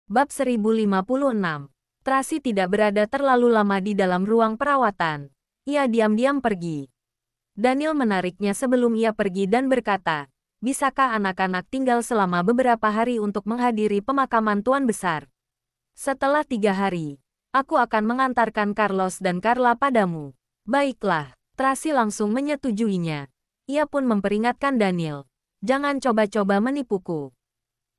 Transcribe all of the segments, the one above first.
Bab 1056. Tracy tidak berada terlalu lama di dalam ruang perawatan. Ia diam-diam pergi. Daniel menariknya sebelum ia pergi dan berkata, "Bisakah anak-anak tinggal selama beberapa hari untuk menghadiri pemakaman Tuan Besar? Setelah 3 hari, aku akan mengantarkan Carlos dan Carla padamu." "Baiklah." Tracy langsung menyetujuinya. Ia pun memperingatkan Daniel, "Jangan coba-coba menipuku.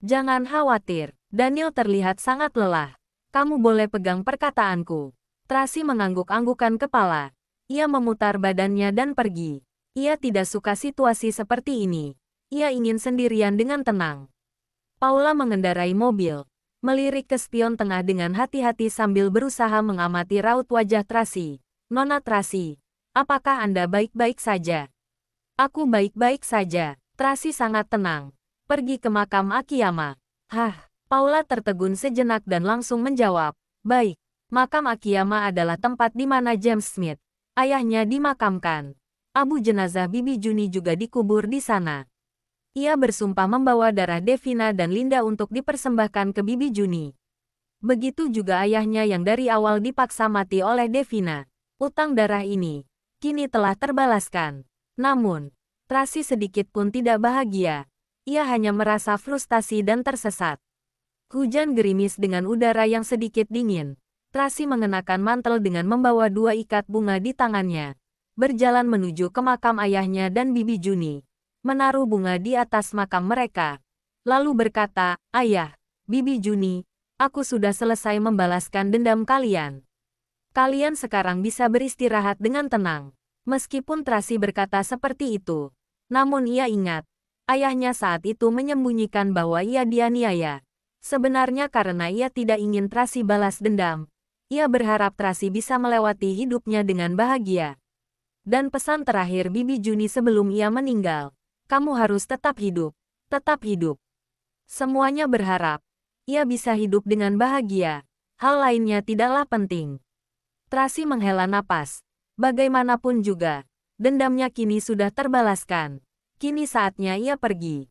Jangan khawatir." Daniel terlihat sangat lelah. "Kamu boleh pegang perkataanku." Tracy mengangguk-anggukan kepala. Ia memutar badannya dan pergi. Ia tidak suka situasi seperti ini. Ia ingin sendirian dengan tenang. Paula mengendarai mobil, melirik ke spion tengah dengan hati-hati sambil berusaha mengamati raut wajah Tracy. "Nona Tracy, apakah Anda baik-baik saja?" "Aku baik-baik saja." Tracy sangat tenang. "Pergi ke makam Akiyama." "Hah?" Paula tertegun sejenak dan langsung menjawab, "Baik, makam Akiyama adalah tempat di mana James Smith, ayahnya, dimakamkan. Abu jenazah Bibi Juni juga dikubur di sana. Ia bersumpah membawa darah Devina dan Linda untuk dipersembahkan ke Bibi Juni. Begitu juga ayahnya yang dari awal dipaksa mati oleh Devina. Utang darah ini kini telah terbalaskan." Namun, Tracy sedikit pun tidak bahagia. Ia hanya merasa frustasi dan tersesat. Hujan gerimis dengan udara yang sedikit dingin. Tracy mengenakan mantel dengan membawa 2 ikat bunga di tangannya. Berjalan menuju ke makam ayahnya dan Bibi Juni. Menaruh bunga di atas makam mereka. Lalu berkata, "Ayah, Bibi Juni, aku sudah selesai membalaskan dendam kalian. Kalian sekarang bisa beristirahat dengan tenang." Meskipun Tracy berkata seperti itu, namun ia ingat, ayahnya saat itu menyembunyikan bahwa ia dianiaya. Sebenarnya karena ia tidak ingin Tracy balas dendam. Ia berharap Tracy bisa melewati hidupnya dengan bahagia. Dan pesan terakhir Bibi Juni sebelum ia meninggal, "Kamu harus tetap hidup. Tetap hidup." Semuanya berharap ia bisa hidup dengan bahagia. Hal lainnya tidaklah penting. Tracy menghela napas. Bagaimanapun juga, dendamnya kini sudah terbalaskan. Kini saatnya ia pergi.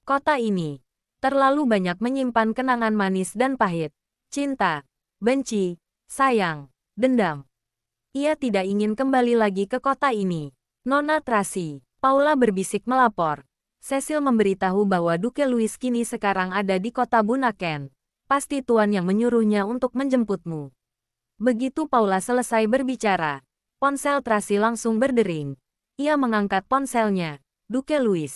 Kota ini terlalu banyak menyimpan kenangan manis dan pahit. Cinta, benci, sayang, dendam. Ia tidak ingin kembali lagi ke kota ini. "Nona Tracy," Paula berbisik melapor. "Cecil memberitahu bahwa Duke Louis kini sekarang ada di kota Bunaken. Pasti Tuan yang menyuruhnya untuk menjemputmu." Begitu Paula selesai berbicara, ponsel Tracy langsung berdering. Ia mengangkat ponselnya. "Duke Louis."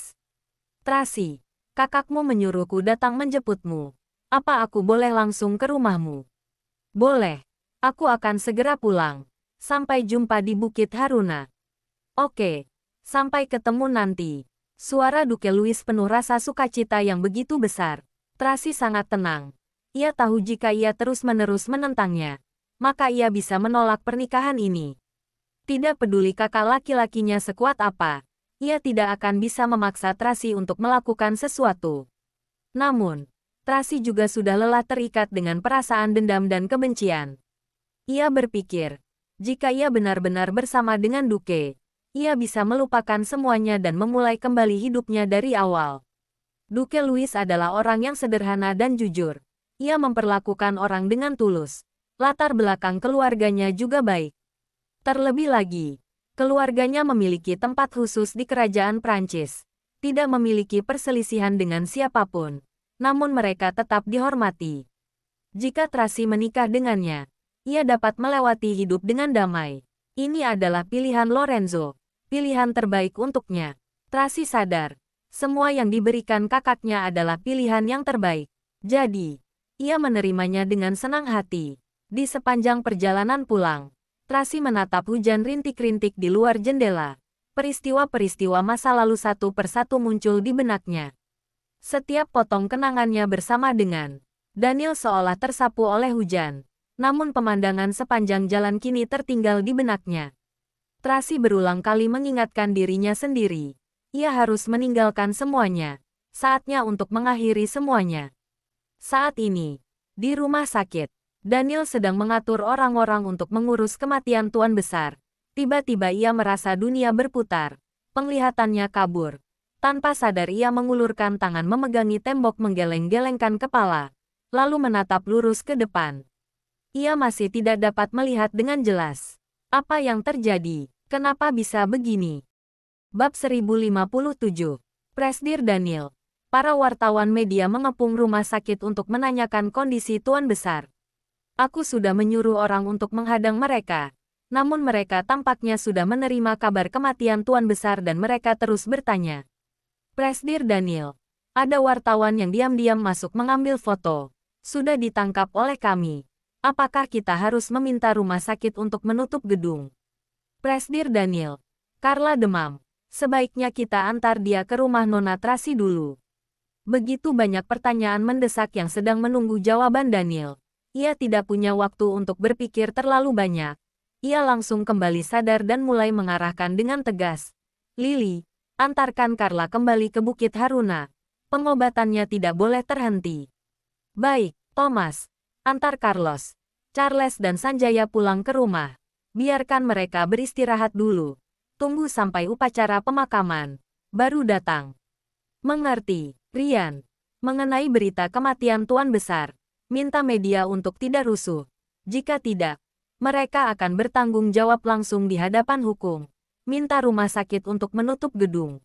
"Tracy, kakakmu menyuruhku datang menjemputmu. Apa aku boleh langsung ke rumahmu?" "Boleh. Aku akan segera pulang. Sampai jumpa di Bukit Haruna." "Oke. Sampai ketemu nanti." Suara Duke Louis penuh rasa sukacita yang begitu besar. Tracy sangat tenang. Ia tahu jika ia terus-menerus menentangnya, maka ia bisa menolak pernikahan ini. Tidak peduli kakak laki-lakinya sekuat apa, ia tidak akan bisa memaksa Tracy untuk melakukan sesuatu. Namun, Tracy juga sudah lelah terikat dengan perasaan dendam dan kebencian. Ia berpikir, jika ia benar-benar bersama dengan Duke, ia bisa melupakan semuanya dan memulai kembali hidupnya dari awal. Duke Louis adalah orang yang sederhana dan jujur. Ia memperlakukan orang dengan tulus. Latar belakang keluarganya juga baik. Terlebih lagi, keluarganya memiliki tempat khusus di kerajaan Prancis. Tidak memiliki perselisihan dengan siapapun, namun mereka tetap dihormati. Jika Tracy menikah dengannya, ia dapat melewati hidup dengan damai. Ini adalah pilihan Lorenzo, pilihan terbaik untuknya. Tracy sadar, semua yang diberikan kakaknya adalah pilihan yang terbaik. Jadi, ia menerimanya dengan senang hati. Di sepanjang perjalanan pulang, Tracy menatap hujan rintik-rintik di luar jendela. Peristiwa-peristiwa masa lalu satu persatu muncul di benaknya. Setiap potong kenangannya bersama dengan Daniel seolah tersapu oleh hujan. Namun pemandangan sepanjang jalan kini tertinggal di benaknya. Tracy berulang kali mengingatkan dirinya sendiri. Ia harus meninggalkan semuanya. Saatnya untuk mengakhiri semuanya. Saat ini, di rumah sakit, Daniel sedang mengatur orang-orang untuk mengurus kematian Tuan Besar. Tiba-tiba ia merasa dunia berputar. Penglihatannya kabur. Tanpa sadar ia mengulurkan tangan memegangi tembok menggeleng-gelengkan kepala. lalu menatap lurus ke depan. Ia masih tidak dapat melihat dengan jelas. Apa yang terjadi? Kenapa bisa begini? Bab 1057. Presdir Daniel. Para wartawan media mengepung rumah sakit untuk menanyakan kondisi Tuan Besar. Aku sudah menyuruh orang untuk menghadang mereka. Namun mereka tampaknya sudah menerima kabar kematian Tuan Besar dan mereka terus bertanya. Presdir Daniel. Ada wartawan yang diam-diam masuk mengambil foto. Sudah ditangkap oleh kami. Apakah kita harus meminta rumah sakit untuk menutup gedung? Presdir Daniel. Carla demam. Sebaiknya kita antar dia ke rumah Nona Tracy dulu. Begitu banyak pertanyaan mendesak yang sedang menunggu jawaban Daniel. Ia tidak punya waktu untuk berpikir terlalu banyak. Ia langsung kembali sadar dan mulai mengarahkan dengan tegas. Lily, antarkan Carla kembali ke Bukit Haruna. Pengobatannya tidak boleh terhenti. Baik, Thomas. Antar Carlos, Charles dan Sanjaya pulang ke rumah. Biarkan mereka beristirahat dulu. Tunggu sampai upacara pemakaman baru datang. Mengerti, Rian. Mengenai berita kematian Tuan Besar, minta media untuk tidak rusuh. Jika tidak, mereka akan bertanggung jawab langsung di hadapan hukum. Minta rumah sakit untuk menutup gedung.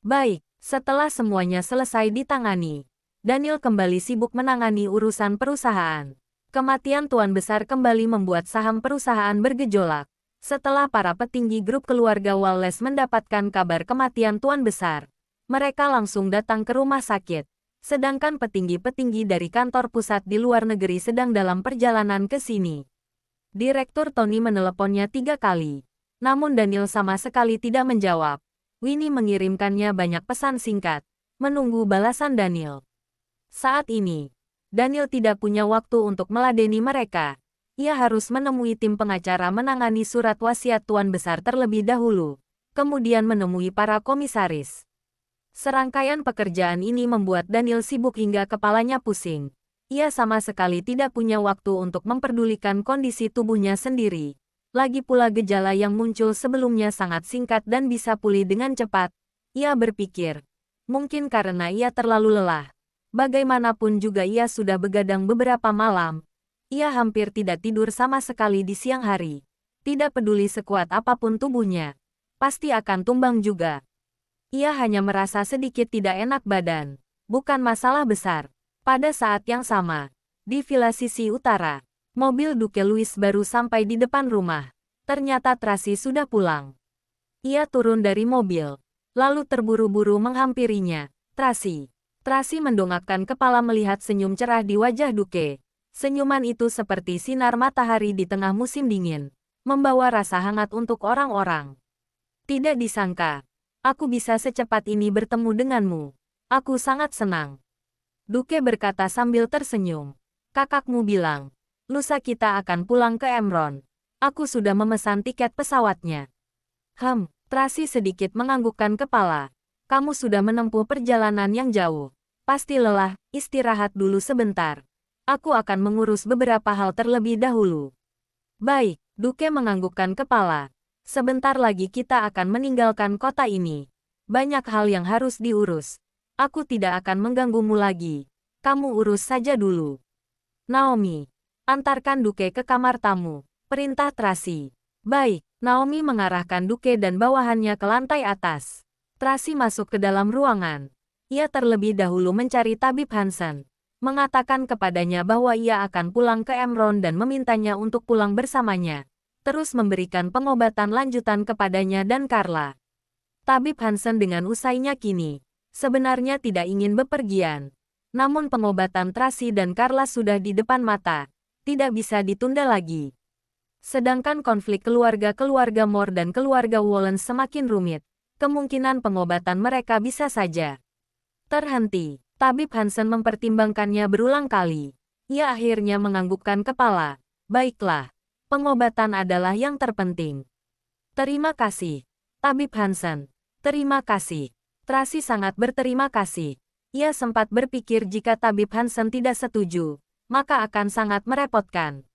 Baik, setelah semuanya selesai ditangani, Daniel kembali sibuk menangani urusan perusahaan. Kematian Tuan Besar kembali membuat saham perusahaan bergejolak. Setelah para petinggi grup keluarga Wallace mendapatkan kabar kematian Tuan Besar, mereka langsung datang ke rumah sakit. Sedangkan petinggi-petinggi dari kantor pusat di luar negeri sedang dalam perjalanan ke sini. Direktur Tony meneleponnya 3 kali. Namun Daniel sama sekali tidak menjawab. Winnie mengirimkannya banyak pesan singkat, menunggu balasan Daniel. Saat ini, Daniel tidak punya waktu untuk meladeni mereka. Ia harus menemui tim pengacara menangani surat wasiat Tuan Besar terlebih dahulu, kemudian menemui para komisaris. Serangkaian pekerjaan ini membuat Daniel sibuk hingga kepalanya pusing. Ia sama sekali tidak punya waktu untuk memperdulikan kondisi tubuhnya sendiri. Lagi pula gejala yang muncul sebelumnya sangat singkat dan bisa pulih dengan cepat. Ia berpikir, mungkin karena ia terlalu lelah. Bagaimanapun juga ia sudah begadang beberapa malam. Ia hampir tidak tidur sama sekali di siang hari. Tidak peduli sekuat apapun tubuhnya, pasti akan tumbang juga. Ia hanya merasa sedikit tidak enak badan. Bukan masalah besar. Pada saat yang sama, di villa sisi utara, mobil Duke Louis baru sampai di depan rumah. Ternyata Tracy sudah pulang. Ia turun dari mobil, lalu terburu-buru menghampirinya. Tracy. Tracy mendongakkan kepala melihat senyum cerah di wajah Duke. Senyuman itu seperti sinar matahari di tengah musim dingin, membawa rasa hangat untuk orang-orang. Tidak disangka, aku bisa secepat ini bertemu denganmu. Aku sangat senang. Duke berkata sambil tersenyum. Kakakmu bilang, lusa kita akan pulang ke Emron. Aku sudah memesan tiket pesawatnya. Tracy sedikit menganggukkan kepala. Kamu sudah menempuh perjalanan yang jauh. Pasti lelah, istirahat dulu sebentar. Aku akan mengurus beberapa hal terlebih dahulu. Baik, Duke menganggukkan kepala. Sebentar lagi kita akan meninggalkan kota ini. Banyak hal yang harus diurus. Aku tidak akan mengganggumu lagi. Kamu urus saja dulu. Naomi, antarkan Duke ke kamar tamu. Perintah Tracy. Baik, Naomi mengarahkan Duke dan bawahannya ke lantai atas. Tracy masuk ke dalam ruangan. Ia terlebih dahulu mencari tabib Hansen. Mengatakan kepadanya bahwa ia akan pulang ke Emron dan memintanya untuk pulang bersamanya. Terus memberikan pengobatan lanjutan kepadanya dan Carla. Tabib Hansen dengan usainya kini sebenarnya tidak ingin bepergian. Namun pengobatan Tracy dan Carla sudah di depan mata. Tidak bisa ditunda lagi. Sedangkan konflik keluarga Moore dan keluarga Wallen semakin rumit. Kemungkinan pengobatan mereka bisa saja terhenti. Tabib Hansen mempertimbangkannya berulang kali. Ia akhirnya menganggukkan kepala. Baiklah, pengobatan adalah yang terpenting. Terima kasih, Tabib Hansen. Terima kasih. Tracy sangat berterima kasih. Ia sempat berpikir jika Tabib Hansen tidak setuju, maka akan sangat merepotkan.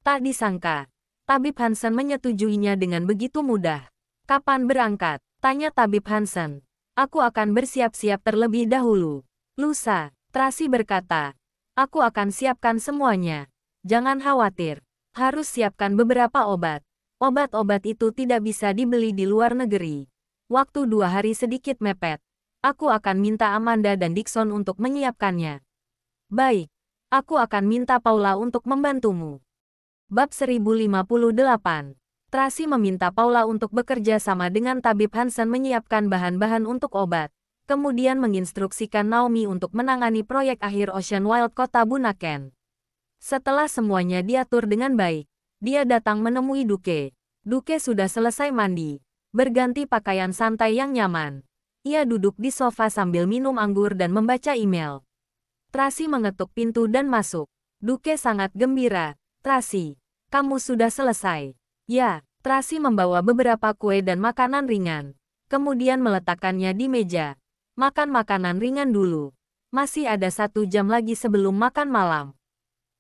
Tak disangka, Tabib Hansen menyetujuinya dengan begitu mudah. Kapan berangkat? Tanya Tabib Hansen. Aku akan bersiap-siap terlebih dahulu. Lusa, Tracy berkata. Aku akan siapkan semuanya. Jangan khawatir. Harus siapkan beberapa obat. Obat-obat itu tidak bisa dibeli di luar negeri. Waktu 2 hari sedikit mepet. Aku akan minta Amanda dan Dixon untuk menyiapkannya. Baik. Aku akan minta Paula untuk membantumu. Bab 1058. Tracy meminta Paula untuk bekerja sama dengan tabib Hansen menyiapkan bahan-bahan untuk obat, kemudian menginstruksikan Naomi untuk menangani proyek akhir Ocean Wild Kota Bunaken. Setelah semuanya diatur dengan baik, dia datang menemui Duke. Duke sudah selesai mandi, berganti pakaian santai yang nyaman. Ia duduk di sofa sambil minum anggur dan membaca email. Tracy mengetuk pintu dan masuk. Duke sangat gembira. Tracy, kamu sudah selesai. Ya, Tracy membawa beberapa kue dan makanan ringan. Kemudian meletakkannya di meja. Makan makanan ringan dulu. Masih ada 1 jam lagi sebelum makan malam.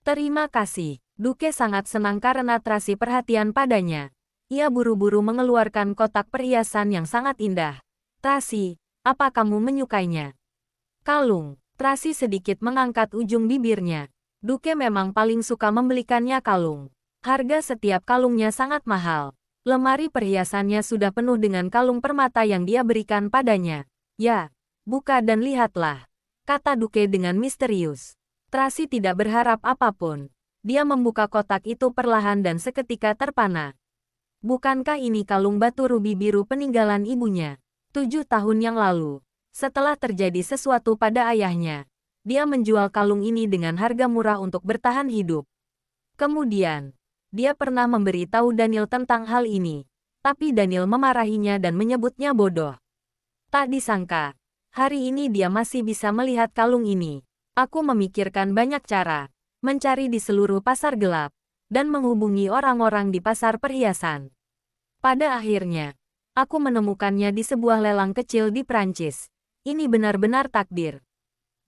Terima kasih. Duke sangat senang karena Tracy perhatian padanya. Ia buru-buru mengeluarkan kotak perhiasan yang sangat indah. Tracy, apa kamu menyukainya? Kalung. Tracy sedikit mengangkat ujung bibirnya. Duke memang paling suka membelikannya kalung. Harga setiap kalungnya sangat mahal. Lemari perhiasannya sudah penuh dengan kalung permata yang dia berikan padanya. Ya, buka dan lihatlah, kata Duke dengan misterius. Tracy tidak berharap apapun. Dia membuka kotak itu perlahan dan seketika terpana. Bukankah ini kalung batu rubi biru peninggalan ibunya? 7 tahun yang lalu, setelah terjadi sesuatu pada ayahnya, dia menjual kalung ini dengan harga murah untuk bertahan hidup. Kemudian, dia pernah memberitahu Daniel tentang hal ini, tapi Daniel memarahinya dan menyebutnya bodoh. Tak disangka, hari ini dia masih bisa melihat kalung ini. Aku memikirkan banyak cara, mencari di seluruh pasar gelap, dan menghubungi orang-orang di pasar perhiasan. Pada akhirnya, aku menemukannya di sebuah lelang kecil di Prancis. Ini benar-benar takdir.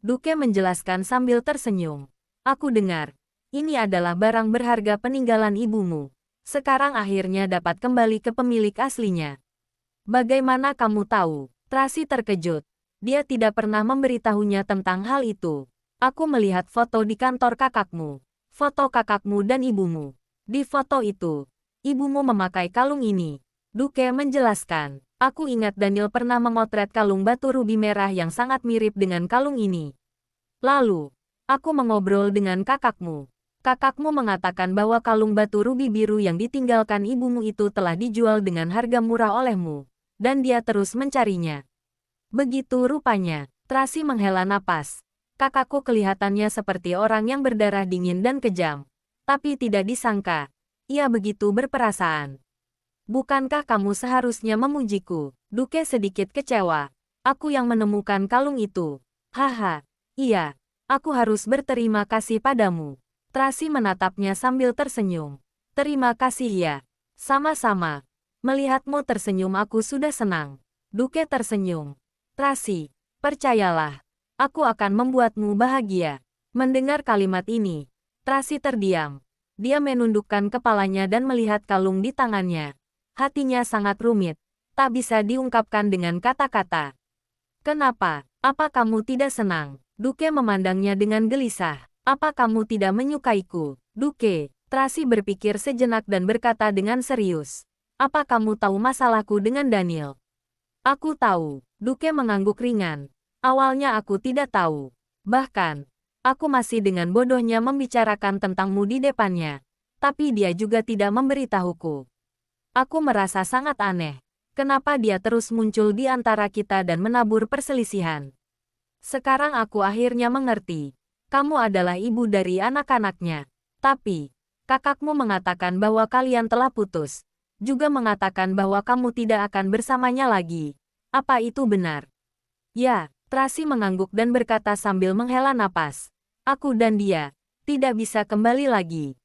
Duke menjelaskan sambil tersenyum. Aku dengar, ini adalah barang berharga peninggalan ibumu. Sekarang akhirnya dapat kembali ke pemilik aslinya. Bagaimana kamu tahu? Tracy terkejut. Dia tidak pernah memberitahunya tentang hal itu. Aku melihat foto di kantor kakakmu. Foto kakakmu dan ibumu. Di foto itu, ibumu memakai kalung ini. Duke menjelaskan. Aku ingat Daniel pernah memotret kalung batu rubi merah yang sangat mirip dengan kalung ini. Lalu, aku mengobrol dengan kakakmu. Kakakmu mengatakan bahwa kalung batu rubi biru yang ditinggalkan ibumu itu telah dijual dengan harga murah olehmu, dan dia terus mencarinya. Begitu rupanya. Tracy menghela napas. Kakakku kelihatannya seperti orang yang berdarah dingin dan kejam. Tapi tidak disangka, ia begitu berperasaan. Bukankah kamu seharusnya memujiku? Duke sedikit kecewa. Aku yang menemukan kalung itu. Haha, iya, aku harus berterima kasih padamu. Tracy menatapnya sambil tersenyum. Terima kasih ya. Sama-sama. Melihatmu tersenyum aku sudah senang. Duke tersenyum. Tracy, percayalah, aku akan membuatmu bahagia. Mendengar kalimat ini, Tracy terdiam. Dia menundukkan kepalanya dan melihat kalung di tangannya. Hatinya sangat rumit, tak bisa diungkapkan dengan kata-kata. Kenapa? Apa kamu tidak senang? Duke memandangnya dengan gelisah. Apa kamu tidak menyukaiku? Duke, Tracy berpikir sejenak dan berkata dengan serius. Apa kamu tahu masalahku dengan Daniel? Aku tahu. Duke mengangguk ringan. Awalnya aku tidak tahu. Bahkan, aku masih dengan bodohnya membicarakan tentangmu di depannya. Tapi dia juga tidak memberitahuku. Aku merasa sangat aneh. Kenapa dia terus muncul di antara kita dan menabur perselisihan? Sekarang aku akhirnya mengerti. Kamu adalah ibu dari anak-anaknya. Tapi, kakakmu mengatakan bahwa kalian telah putus. Juga mengatakan bahwa kamu tidak akan bersamanya lagi. Apa itu benar? Ya, Tracy mengangguk dan berkata sambil menghela napas. Aku dan dia tidak bisa kembali lagi.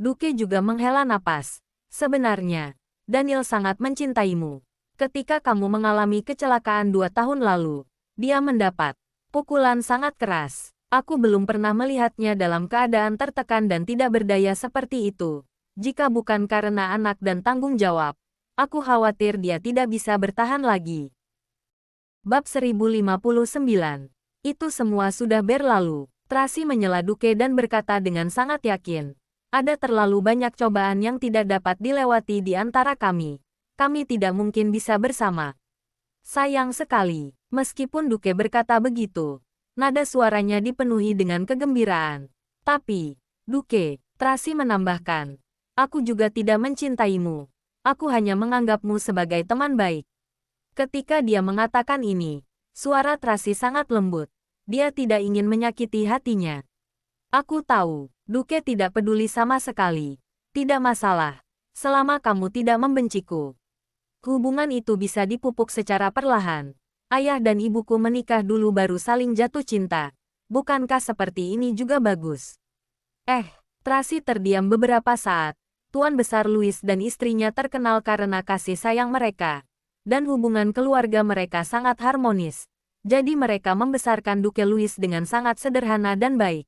Duke juga menghela napas. Sebenarnya, Daniel sangat mencintaimu. Ketika kamu mengalami kecelakaan 2 tahun lalu, dia mendapat pukulan sangat keras. Aku belum pernah melihatnya dalam keadaan tertekan dan tidak berdaya seperti itu. Jika bukan karena anak dan tanggung jawab, aku khawatir dia tidak bisa bertahan lagi. Bab 1059. Itu semua sudah berlalu. Tracy menyela Duke dan berkata dengan sangat yakin. Ada terlalu banyak cobaan yang tidak dapat dilewati di antara kami. Kami tidak mungkin bisa bersama. Sayang sekali. Meskipun Duke berkata begitu, nada suaranya dipenuhi dengan kegembiraan. Tapi, Duke, Tracy menambahkan, aku juga tidak mencintaimu. Aku hanya menganggapmu sebagai teman baik. Ketika dia mengatakan ini, suara Tracy sangat lembut. Dia tidak ingin menyakiti hatinya. Aku tahu, Duke tidak peduli sama sekali. Tidak masalah, selama kamu tidak membenciku. Hubungan itu bisa dipupuk secara perlahan. Ayah dan ibuku menikah dulu baru saling jatuh cinta. Bukankah seperti ini juga bagus? Tracy terdiam beberapa saat. Tuan Besar Louis dan istrinya terkenal karena kasih sayang mereka. Dan hubungan keluarga mereka sangat harmonis. Jadi mereka membesarkan Duke Louis dengan sangat sederhana dan baik.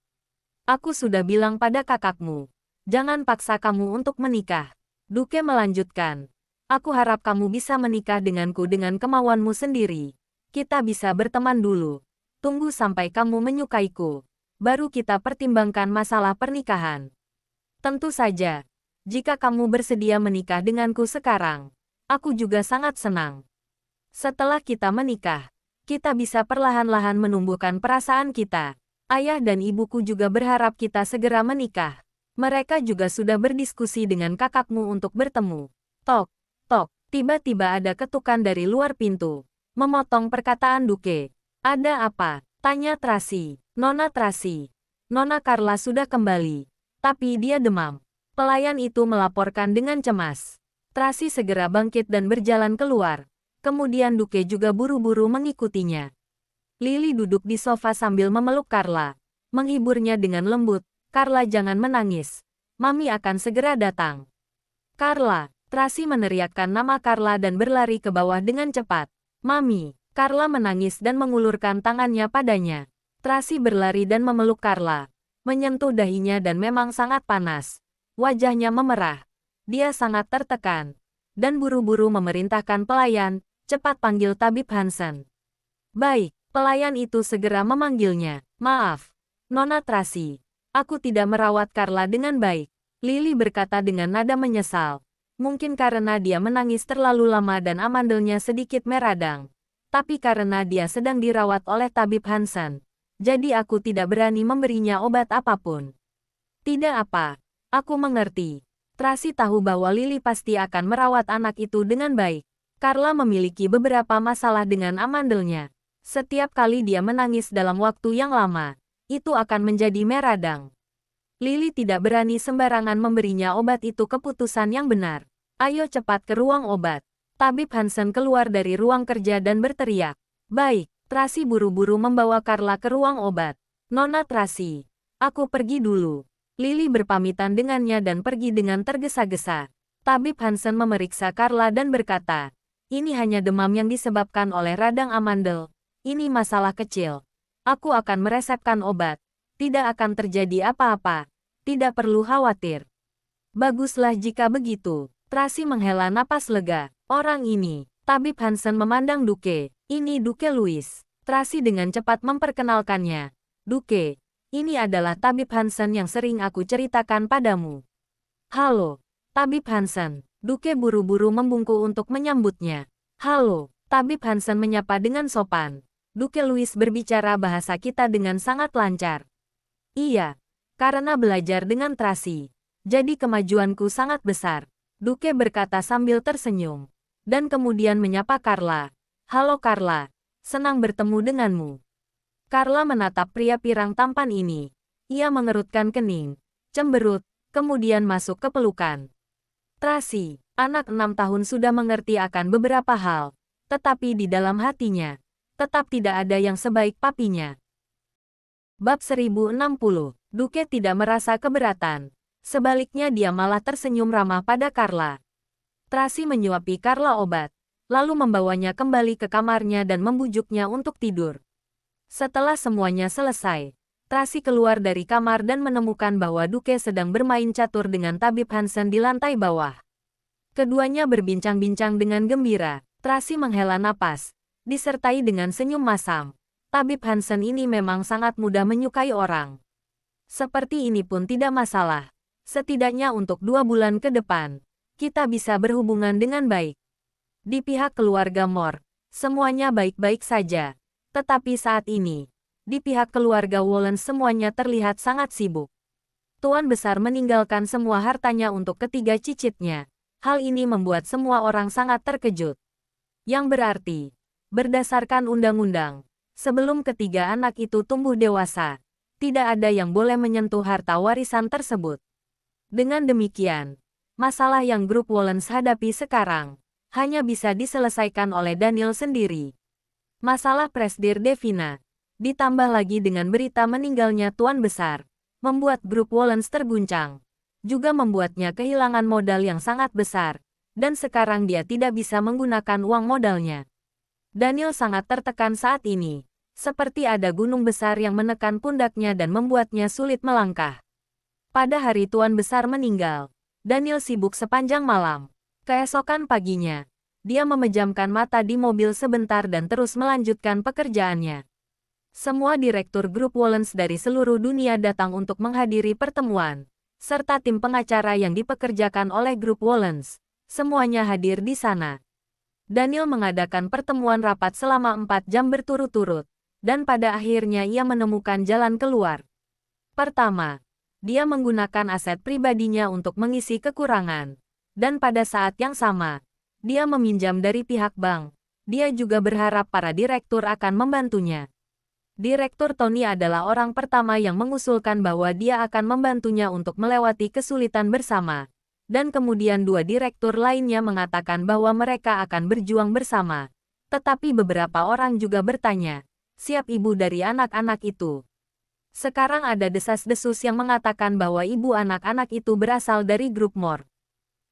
Aku sudah bilang pada kakakmu, jangan paksa kamu untuk menikah. Duke melanjutkan. Aku harap kamu bisa menikah denganku dengan kemauanmu sendiri. Kita bisa berteman dulu. Tunggu sampai kamu menyukaiku. Baru kita pertimbangkan masalah pernikahan. Tentu saja. Jika kamu bersedia menikah denganku sekarang, aku juga sangat senang. Setelah kita menikah, kita bisa perlahan-lahan menumbuhkan perasaan kita. Ayah dan ibuku juga berharap kita segera menikah. Mereka juga sudah berdiskusi dengan kakakmu untuk bertemu. Tok, tok, tiba-tiba ada ketukan dari luar pintu. Memotong perkataan Duke. Ada apa? Tanya Tracy. Nona Tracy. Nona Carla sudah kembali. Tapi dia demam. Pelayan itu melaporkan dengan cemas. Tracy segera bangkit dan berjalan keluar. Kemudian Duke juga buru-buru mengikutinya. Lily duduk di sofa sambil memeluk Carla. Menghiburnya dengan lembut. Carla, jangan menangis. Mami akan segera datang. Carla. Tracy meneriakkan nama Carla dan berlari ke bawah dengan cepat. Mami. Carla menangis dan mengulurkan tangannya padanya. Tracy berlari dan memeluk Carla. Menyentuh dahinya dan memang sangat panas. Wajahnya memerah. Dia sangat tertekan. Dan buru-buru memerintahkan pelayan, cepat panggil tabib Hansen. Baik, pelayan itu segera memanggilnya. Maaf, Nona Tracy. Aku tidak merawat Carla dengan baik. Lily berkata dengan nada menyesal. Mungkin karena dia menangis terlalu lama dan amandelnya sedikit meradang. Tapi karena dia sedang dirawat oleh tabib Hansen. Jadi aku tidak berani memberinya obat apapun. Tidak apa, aku mengerti. Tracy tahu bahwa Lily pasti akan merawat anak itu dengan baik. Carla memiliki beberapa masalah dengan amandelnya. Setiap kali dia menangis dalam waktu yang lama, itu akan menjadi meradang. Lily tidak berani sembarangan memberinya obat, itu keputusan yang benar. Ayo cepat ke ruang obat. Tabib Hansen keluar dari ruang kerja dan berteriak. Baik, Tracy buru-buru membawa Carla ke ruang obat. Nona Tracy, aku pergi dulu. Lily berpamitan dengannya dan pergi dengan tergesa-gesa. Tabib Hansen memeriksa Carla dan berkata, ini hanya demam yang disebabkan oleh radang amandel. Ini masalah kecil. Aku akan meresepkan obat. Tidak akan terjadi apa-apa. Tidak perlu khawatir. Baguslah jika begitu. Tracy menghela napas lega. Orang ini, Tabib Hansen memandang Duke. Ini Duke Louis. Tracy dengan cepat memperkenalkannya. Duke, ini adalah Tabib Hansen yang sering aku ceritakan padamu. Halo, Tabib Hansen. Duke buru-buru membungkuk untuk menyambutnya. Halo, Tabib Hansen menyapa dengan sopan. Duke Louis berbicara bahasa kita dengan sangat lancar. Iya, karena belajar dengan Tracy. Jadi kemajuanku sangat besar. Duke berkata sambil tersenyum. Dan kemudian menyapa Carla. Halo Carla, senang bertemu denganmu. Carla menatap pria pirang tampan ini. Ia mengerutkan kening, cemberut, kemudian masuk ke pelukan. Tracy, anak 6 tahun sudah mengerti akan beberapa hal, tetapi di dalam hatinya, tetap tidak ada yang sebaik papinya. Bab 1060, Duke tidak merasa keberatan. Sebaliknya dia malah tersenyum ramah pada Carla. Tracy menyuapi Carla obat, lalu membawanya kembali ke kamarnya dan membujuknya untuk tidur. Setelah semuanya selesai, Tracy keluar dari kamar dan menemukan bahwa Duke sedang bermain catur dengan Tabib Hansen di lantai bawah. Keduanya berbincang-bincang dengan gembira. Tracy menghela napas, disertai dengan senyum masam. Tabib Hansen ini memang sangat mudah menyukai orang. Seperti ini pun tidak masalah. Setidaknya untuk 2 bulan ke depan, kita bisa berhubungan dengan baik. Di pihak keluarga Moore, semuanya baik-baik saja. Tetapi saat ini, di pihak keluarga Wallen semuanya terlihat sangat sibuk. Tuan Besar meninggalkan semua hartanya untuk ketiga cicitnya. Hal ini membuat semua orang sangat terkejut. Yang berarti, berdasarkan undang-undang, sebelum ketiga anak itu tumbuh dewasa, tidak ada yang boleh menyentuh harta warisan tersebut. Dengan demikian, masalah yang grup Wallens hadapi sekarang hanya bisa diselesaikan oleh Daniel sendiri. Masalah Presdir Devina, ditambah lagi dengan berita meninggalnya Tuan Besar, membuat grup Wallens terguncang, juga membuatnya kehilangan modal yang sangat besar, dan sekarang dia tidak bisa menggunakan uang modalnya. Daniel sangat tertekan saat ini, seperti ada gunung besar yang menekan pundaknya dan membuatnya sulit melangkah. Pada hari Tuan Besar meninggal, Daniel sibuk sepanjang malam. Keesokan paginya, dia memejamkan mata di mobil sebentar dan terus melanjutkan pekerjaannya. Semua direktur grup Wallens dari seluruh dunia datang untuk menghadiri pertemuan, serta tim pengacara yang dipekerjakan oleh grup Wallens. Semuanya hadir di sana. Daniel mengadakan pertemuan rapat selama 4 jam berturut-turut, dan pada akhirnya ia menemukan jalan keluar. Pertama, dia menggunakan aset pribadinya untuk mengisi kekurangan. Dan pada saat yang sama, dia meminjam dari pihak bank. Dia juga berharap para direktur akan membantunya. Direktur Tony adalah orang pertama yang mengusulkan bahwa dia akan membantunya untuk melewati kesulitan bersama. Dan kemudian 2 direktur lainnya mengatakan bahwa mereka akan berjuang bersama. Tetapi beberapa orang juga bertanya, siap ibu dari anak-anak itu? Sekarang ada desas-desus yang mengatakan bahwa ibu anak-anak itu berasal dari grup Moore.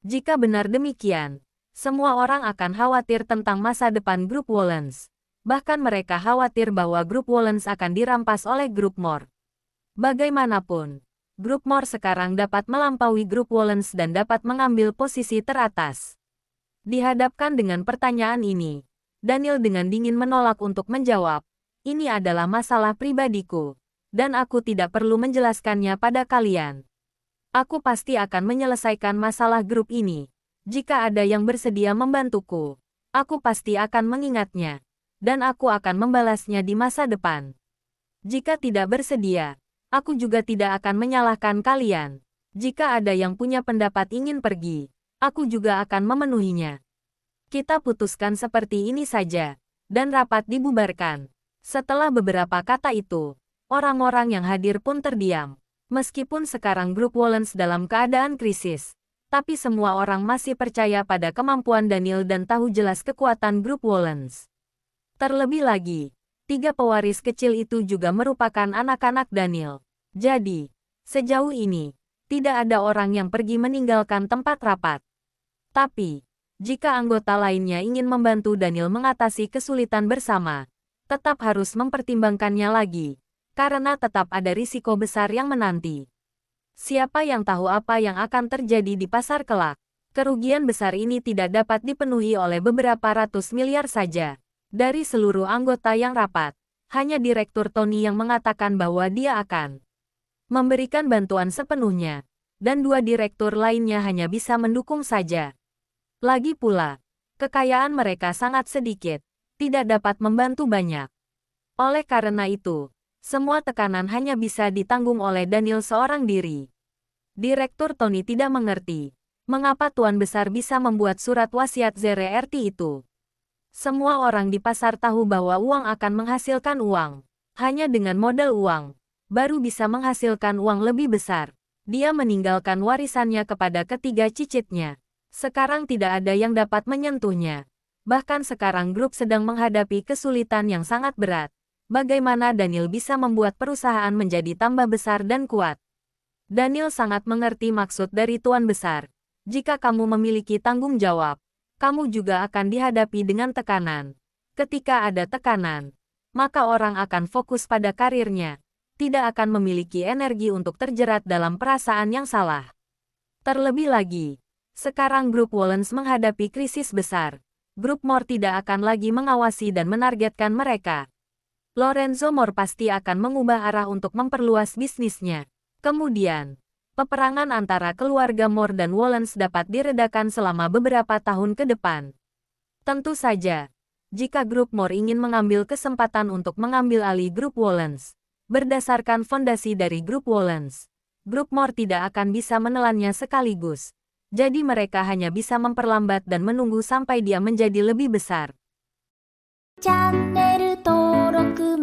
Jika benar demikian, semua orang akan khawatir tentang masa depan grup Wallens. Bahkan mereka khawatir bahwa grup Wallens akan dirampas oleh grup Moore. Bagaimanapun, grup Moore sekarang dapat melampaui grup Wallens dan dapat mengambil posisi teratas. Dihadapkan dengan pertanyaan ini, Daniel dengan dingin menolak untuk menjawab, ini adalah masalah pribadiku. Dan aku tidak perlu menjelaskannya pada kalian. Aku pasti akan menyelesaikan masalah grup ini. Jika ada yang bersedia membantuku, aku pasti akan mengingatnya. Dan aku akan membalasnya di masa depan. Jika tidak bersedia, aku juga tidak akan menyalahkan kalian. Jika ada yang punya pendapat ingin pergi, aku juga akan memenuhinya. Kita putuskan seperti ini saja. Dan rapat dibubarkan. Setelah beberapa kata itu, orang-orang yang hadir pun terdiam. Meskipun sekarang grup Wallens dalam keadaan krisis, tapi semua orang masih percaya pada kemampuan Daniel dan tahu jelas kekuatan grup Wallens. Terlebih lagi, 3 pewaris kecil itu juga merupakan anak-anak Daniel. Jadi, sejauh ini, tidak ada orang yang pergi meninggalkan tempat rapat. Tapi, jika anggota lainnya ingin membantu Daniel mengatasi kesulitan bersama, tetap harus mempertimbangkannya lagi. Karena tetap ada risiko besar yang menanti. Siapa yang tahu apa yang akan terjadi di pasar kelak? Kerugian besar ini tidak dapat dipenuhi oleh beberapa ratus miliar saja. Dari seluruh anggota yang rapat, hanya Direktur Tony yang mengatakan bahwa dia akan memberikan bantuan sepenuhnya, dan 2 direktur lainnya hanya bisa mendukung saja. Lagi pula, kekayaan mereka sangat sedikit, tidak dapat membantu banyak. Oleh karena itu, semua tekanan hanya bisa ditanggung oleh Daniel seorang diri. Direktur Tony tidak mengerti mengapa Tuan Besar bisa membuat surat wasiat ZRT itu. Semua orang di pasar tahu bahwa uang akan menghasilkan uang. Hanya dengan modal uang, baru bisa menghasilkan uang lebih besar. Dia meninggalkan warisannya kepada ketiga cicitnya. Sekarang tidak ada yang dapat menyentuhnya. Bahkan sekarang grup sedang menghadapi kesulitan yang sangat berat. Bagaimana Daniel bisa membuat perusahaan menjadi tambah besar dan kuat? Daniel sangat mengerti maksud dari Tuan Besar. Jika kamu memiliki tanggung jawab, kamu juga akan dihadapi dengan tekanan. Ketika ada tekanan, maka orang akan fokus pada karirnya, tidak akan memiliki energi untuk terjerat dalam perasaan yang salah. Terlebih lagi, sekarang grup Wallens menghadapi krisis besar. Grup Moore tidak akan lagi mengawasi dan menargetkan mereka. Lorenzo Moore pasti akan mengubah arah untuk memperluas bisnisnya. Kemudian, peperangan antara keluarga Moore dan Wollens dapat diredakan selama beberapa tahun ke depan. Tentu saja, jika grup Moore ingin mengambil kesempatan untuk mengambil alih grup Wollens, berdasarkan fondasi dari grup Wollens, grup Moore tidak akan bisa menelannya sekaligus. Jadi mereka hanya bisa memperlambat dan menunggu sampai dia menjadi lebih besar. チャンネル登録